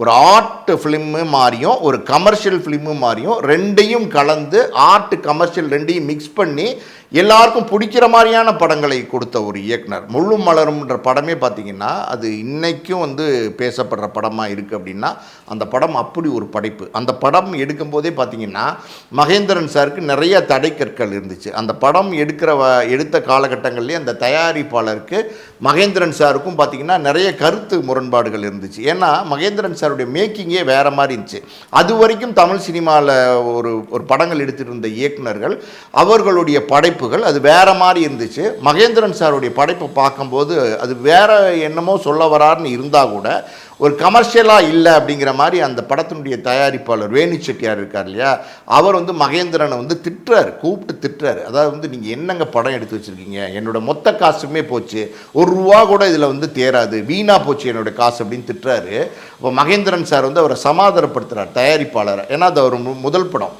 ஒரு art film மாதிரியும் ஒரு கமர்ஷியல் ஃபிலிமு மாதிரியும் ரெண்டையும் கலந்து ஆர்ட் கமர்ஷியல் ரெண்டையும் மிக்ஸ் பண்ணி எல்லாருக்கும் பிடிக்கிற மாதிரியான படங்களை கொடுத்த ஒரு இயக்குனர். முள்ளும் மலரும்ன்ற படமே பார்த்திங்கன்னா அது இன்றைக்கும் வந்து பேசப்படுற படமாக இருக்குது அப்படின்னா அந்த படம் அப்படி ஒரு படைப்பு. அந்த படம் எடுக்கும்போதே பார்த்திங்கன்னா மகேந்திரன் சாருக்கு நிறைய தடைக்கற்கள் இருந்துச்சு. அந்த படம் எடுத்த காலகட்டங்கள்லேயே அந்த தயாரிப்பாளருக்கு மகேந்திரன் சாருக்கும் பார்த்திங்கன்னா நிறைய கருத்து முரண்பாடுகள் இருந்துச்சு. ஏன்னா மகேந்திரன் சாருடைய மேக்கிங்கே வேறு மாதிரி இருந்துச்சு. அது வரைக்கும் தமிழ் சினிமாவில் ஒரு படங்கள் எடுத்துகிட்டு இருந்த இயக்குனர்கள் அவர்களுடைய படைப்புகள் அது வேற மாதிரி இருந்துச்சு. மகேந்திரன் சாருடைய படைப்பை பார்க்கும்போது அது வேற என்னமோ சொல்ல வராருன்னு இருந்தால் கூட ஒரு கமர்ஷியலாக இல்லை அப்படிங்கிற மாதிரி அந்த படத்தினுடைய தயாரிப்பாளர் வேணு செட்டியார் இருக்கார் இல்லையா, அவர் வந்து மகேந்திரனை வந்து கூப்பிட்டு திட்டுறாரு. அதாவது வந்து நீங்கள் என்னங்க படம் எடுத்து வச்சுருக்கீங்க, என்னோட மொத்த காசுமே போச்சு, ₹1 கூட இதில் வந்து தேராது, வீணாக போச்சு என்னோட காசு அப்படின்னு திட்டுறாரு. அப்போ மகேந்திரன் சார் வந்து அவரை சமாதானப்படுத்துகிறார் தயாரிப்பாளரை. ஏன்னா அது ஒரு முதல் படம்.